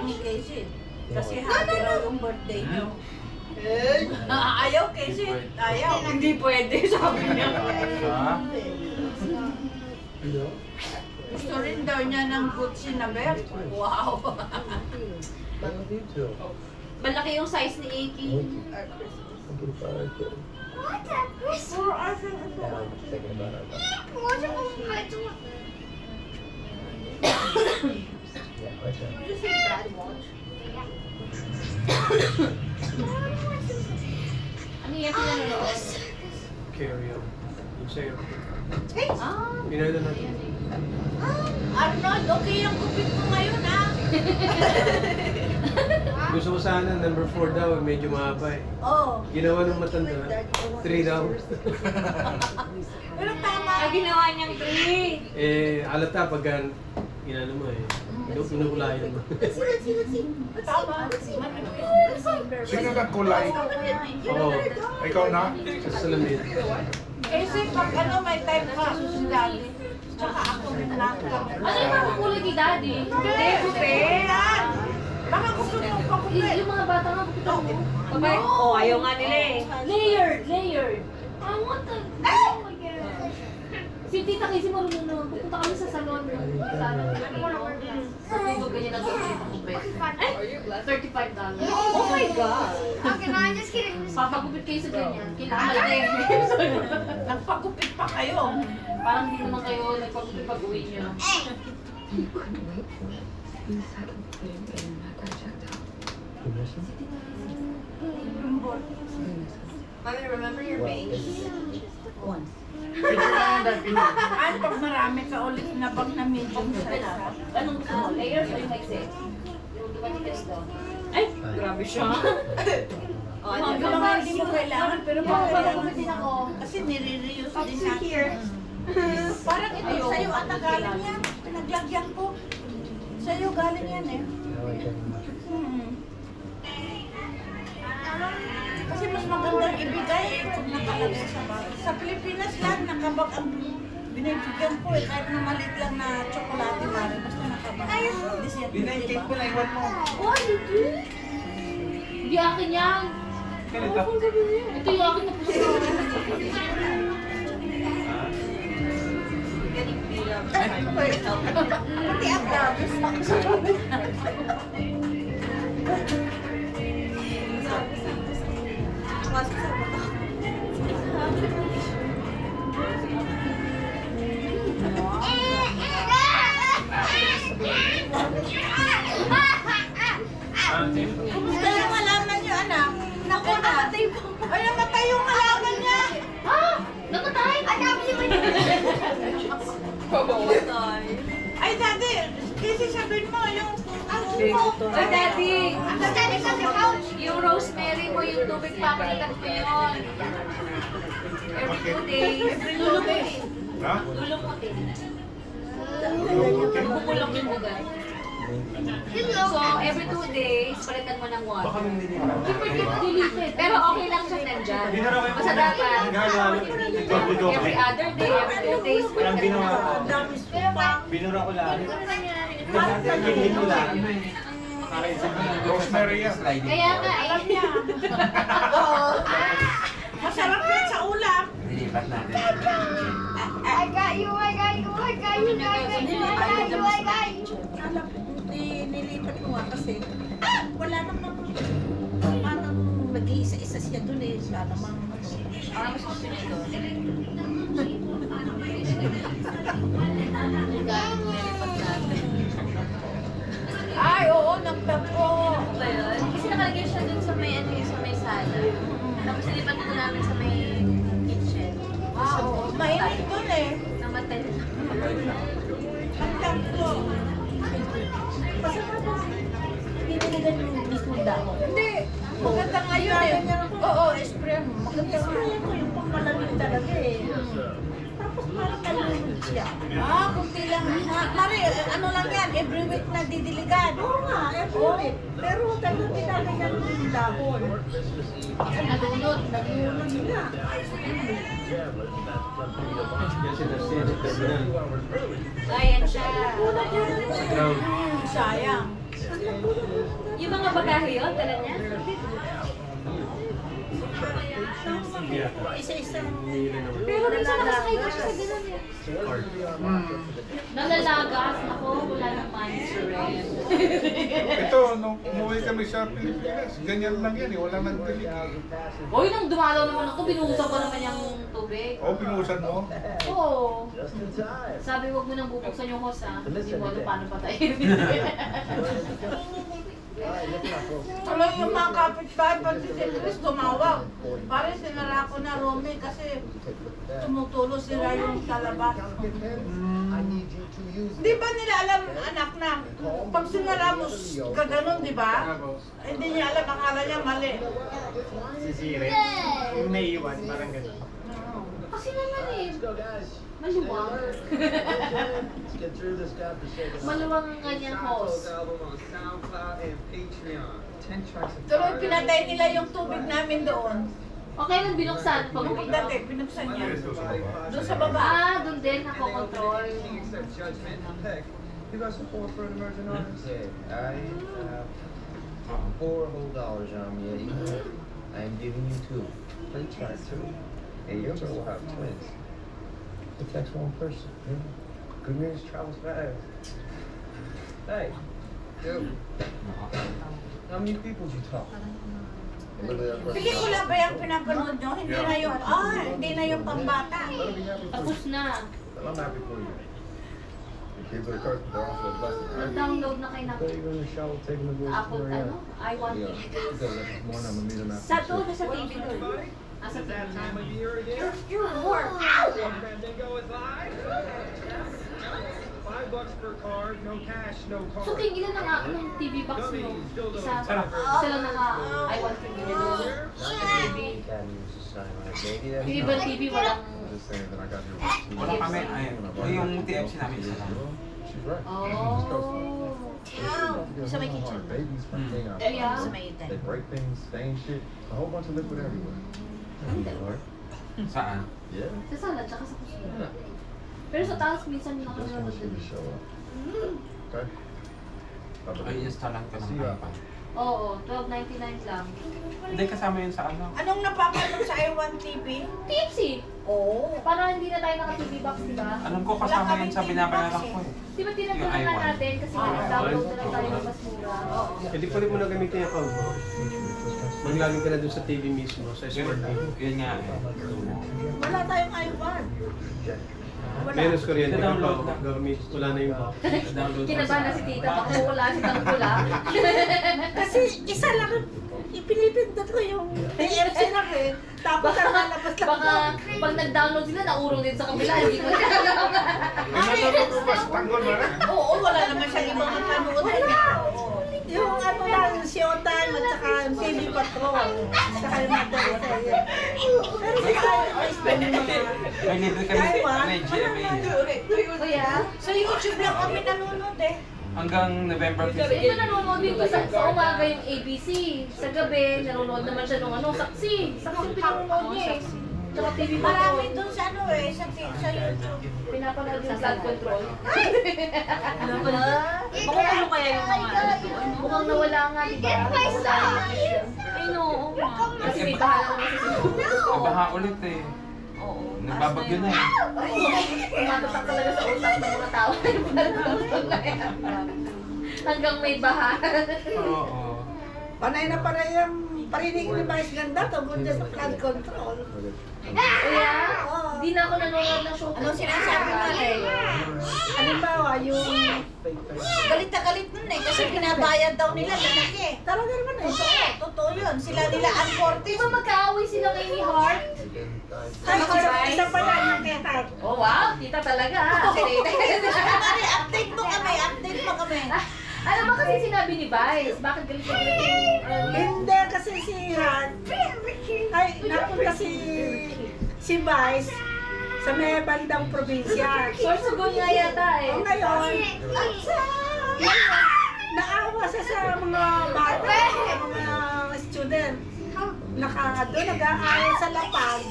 ni Casey. Kasi happy raw yung birthday niyo. Ayaw Casey. Ayaw. Hindi pwede, sabi niya. Gusto rin daw niya ng Gucci na belt. Wow. Malaki yung size ni Aki. What a Christmas! Ano yung pinanonood? Carry on. Yung sa'yo. Ah, Pinayda natin. Arnold, okay yung kupit mo ngayon ha? Gusto ko sana, number 4 daw, medyo mahaba eh. Oo. Ginawa ng matanda, 3 daw. Pero tama. ginawa niyang 3. Eh, alata pag inano mo eh. Pinukulayan mo. Tama. Sino nagkulay? Oo. Ikaw na? Sa salamin. Kasi pag ano may time ka, susundan. Tsaka ako rin lang. Ano yung mga kulay kay Daddy? Hindi, kupe. Baka gusto mo pa kupe. Yung mga bata nga, bukita mo. Babay. Oh, ayaw nga nila eh. Layered, layered. I want the... Oh my God. Si Tita Casey marunong naman. Pupunta kami sa salon. Natulog ganyan ang gawin ng kupit. Ay! $35. Oh my God! Okay, no, I'm just kidding. Papagupit kayo sa ganyan. Kailangan malaki. Nagpagupit pa kayo. Parang hindi naman kayo nagpagupit pag-uwi nyo. Mommy, remember your bangs? Ay, pag marami ka ulit na bag na medium size. Anong gusto mo? Layers o yung maiksi? Yung dumatikis daw. Ay! Grabe siya. Oh, ano naman hindi mo kailangan, pero Papagupitin ako. kasi nire-reuse din natin. Parang ito sa'yo ang nagaling yan. Pinaglagyan ko. Sa'yo galing yan eh. Kasi mas magandang ibigay kung nakalagay sa bag. Sa Pilipinas lang, nakabag ang binibigyan ko eh. Kahit na maliit lang na tsokolate mare, basta nakabag. Binay-cake ko na iwan mo. Oh, hindi akin yan. Ito yung akin na puso. Pati ang dabis ako. Kumusta yung halaman niyo, anak? Naku na. Ay, namatay yung halaman niya. Ah! Namatay! Ay, daddy, kasi sabihin mo yung... Ay, Daddy! I'm standing on the couch. Yung rosemary mo, yung tubig pakitan ko yun. Every 2 days. Lulutin. Ha? Lulutin. Lulutin? Bubulong yung bugat. So, every 2 days, palitan mo ng water. Baka nung nilipat. Pero okay lang siya nandyan. Basta dapat, every other day, every 2 days, Walang ginawa ko. Pero ba? Binura ko lang. Kaya Gilhin ko lang. Rosemary yan. nga Alam eh. niya. Masarap yan sa ulam. Nilipat natin. I got you, I got you, I got you, I got you, I got you, I got you. Alam ko, nilipat ko nga kasi wala namang parang nag-iisa-isa siya dun eh. Wala namang Parang mas gusto niya doon. ay, oo, nagtapo. Kasi nakalagay siya dun sa may, sa may sala. Tapos nilipat ko namin sa may kitchen. Wow, mainit dun eh. Namatay na. Nagtapo. Hindi niligan yung mismong dahon. Hindi, maganda ngayon eh. Oo, spray mo. Maganda spray mo yung pangmalamig talaga eh. Tapos parang kalunod siya. Kunti lang. Mari, ano lang yan, every week na didiligan. Oo nga, every week. Pero talagang ginagayan yung dahon. Nalunod. Nalunod na. Kasi nasa Ayan siya. ground. Sayang. Yung mga bagahe yun, dala niya? Isa-isang Pero minsan nakasakay ko siya sa ganun yan. Card. Nalalagas, ako, wala nang money sa rent. Ito, nung umuwi kami sa Pilipinas, ganyan lang yan eh. Wala nang tilig. Hoy, nung dumalaw naman ako, binuhusan ko naman yung tubig. O, pinuusan mo? Oo. Sabi, wag mo nang bubuksan yung hose ha. Hindi mo alam paano patayin. Alam yung mga kapitbahay, pati si Chris tumawag. Pare, sinara ko na Romy kasi tumutulo sila yung talabas. Di ba nila alam, anak na, pag sinara mo, gaganon, di ba? Hindi niya alam, akala niya mali. Sisirin. Yung naiiwan, parang gano'n. Kasi naman eh, maluwang. Maluwang ang kanyang hose. Tuloy pinatay nila yung tubig namin doon. Okay lang binuksan pag uwi. Dati, binuksan niya. Ito sa baba. Doon sa baba. Ah, doon din nakokontrol. You got some for an emerging artist? Yeah, I have $4 on me. I am giving you 2. Please try 2. Hey, your girl will have twins. It takes one person. Yeah. Good news travels fast. Hey, dude. How many people did you talk? Pelikula ba yung pinapanood nyo? Hindi na yung pambata. Tapos na. I'm happy for you. The kids are cursed, but they're also a blessing, right? Download na kay So Naku. you're in the shower taking the boys Apple, for ano? I want Yeah. it. Because this morning I'm gonna meet them after. Sa to, sa TV doon. Ah, sa TV na. You're more. Fandango is live. $5 per card, no cash, no card. So, King, ilan ang TV box mo? Isa. Isa lang naka I want TV na doon. TV. Academy was just saying, like, maybe that's Yung not- ibang TV walang... I'm just saying that I got here with Wala kami, ay, yung TFC namin isa lang. She's right. Oh. Sa may kitchen. Babies from thing out. Yeah. Sa may itin. They break things, stain shit, a whole bunch of liquid everywhere. Right? Saan? Yeah. Sa sala, tsaka sa kusina. Pero sa taas, minsan Just nakakanood want you din. to show up. Okay? Ay, installan ka ng iPad. Oo, $12.99 lang. Hindi, kasama yun sa ano. Anong napapanood sa I1 TV? TFC! Oo. Para hindi na tayo naka-TV box, di ba? Alam ko kasama yun sa binabayaran ko eh. Di ba tinagdagan na natin kasi nag-download na lang tayo ng mas mura? Oo. Hindi pwede mo na gamitin yung account mo. Maglalagay ka na doon sa TV mismo, sa Smart TV. Yun nga eh. Wala tayong I1. Menos kuryente ka Download pa, na. gamit, wala na yung box. Download Kinabahan na si tita, baka wala si Tangkula. Kasi isa lang, ipinipindot ko yung TFC lang eh. Tapos ang lalabas lang Baka pag nag-download sila, naurong din sa kabila, hindi ko nagagawa. Ano ba? Tanggol ba? Oo, wala naman siyang ibang panood. Yung ano lang, Showtime at saka TV Patrol. Saka yung mga pero si I spend yung mga... May libre kami I1, may GMA. Kuya, Sa YouTube lang kami nanonood eh. Hanggang November ito 15. nanonood din ko sa umaga yung ABC. Sa gabi, nanonood naman siya ng ano, Saksi. Saksi yung pinanonood niya eh. Tsaka TV Marami Patrol. dun sa ano eh, sa YouTube. Pinapanood yung flood control. Baka ano kaya yung mga Mukhang nawala nga, di ba? Nawala yung issue. Ay, no. Kasi may bahala naman sa susunod. Baha ulit eh. Nagbabagyo na eh. Tumatatak talaga sa utak ng mga tao. Hanggang may baha. Oo. Panay na panay yung parinig ni Vice Ganda tungkol dyan sa flood control. Kuya, di na ako nanonood ng show. Anong sinasabi mo eh? Halimbawa, yung galit na galit nun eh, kasi pinabayad daw nila lalaki eh. Talaga naman eh. Totoo yun. Sila nila ang Di Cortez. ba magkaaway sila kay ni Heart? Ay, isa pa yan yung kay Heart. Oh wow, tita talaga ah. Mari, update mo kami. Alam mo kasi sinabi ni Vice, bakit galit na galit yung... Hindi kasi si Heart, ay, napunta si Vice sa may bandang probinsya. Sorsogon nga yata eh. O ngayon, naawa siya sa mga bata, mga student. Doon nag-aaral sa lapag.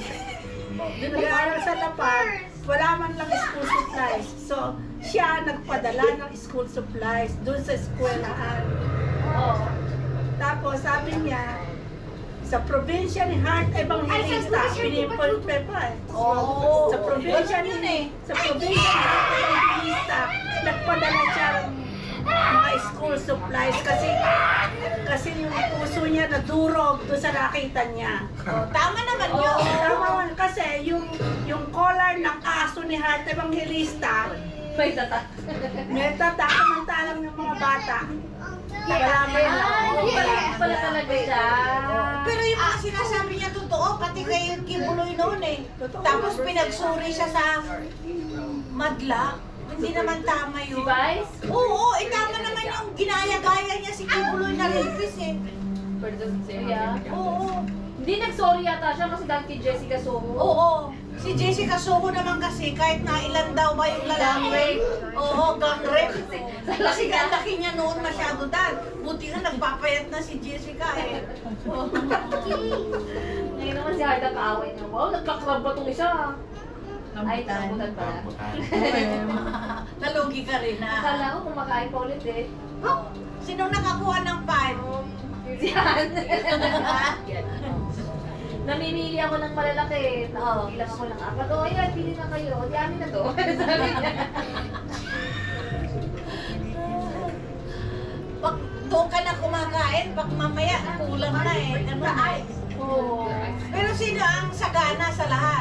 Doon nag-aaral sa lapag. Wala man lang school supplies. So, siya nagpadala ng school supplies doon sa eskwelahan. Oo. Tapos sabi niya, sa probinsya ni Heart Evangelista, pinipulpe pa. Oo. Sa probinsya ni Heart Evangelista, nagpadala siya ng mga school supplies kasi yung puso niya nadurog doon sa nakita niya. Tama naman yun. Tama kasi yung collar ng aso ni Heart Evangelista, May tata. may tatakamantalang ng mga bata. Nagalaman na. Pala talaga siya. Pero yung mga sinasabi niya totoo, pati kay Kibuloy noon eh. Tapos pinagsuri siya sa madla. Hindi naman tama Si yun. Vice? Oo, tama naman yung ginaya-gaya niya si Kibuloy na rapist eh. Yeah. Oo. Hindi nag-sorry yata siya kasi dahil kay Jessica Soho. Oo. Si Jessica Soho naman kasi kahit na ilan daw ba yung lalaki. Oo, gang rape. Kasi ang laki niya noon masyado dad. Buti nga nagpapayat na si Jessica eh. Ngayon naman si Harda kaaway niya. Wow, nagkakrab ba itong isa? Ay, nabutan pala. Nalugi ka rin ah. Akala ko kumakain pa ulit eh. Oh, sinong nakakuha ng 5? Yan. Namimili ako ng malalaki. Bilang ako ng 4. O, ayan, pili na kayo. Di amin na to. Sabi niya. Pag doon ka na kumakain, pag mamaya kulang na eh. Ganun eh. Oo. Pero sino ang sagana sa lahat?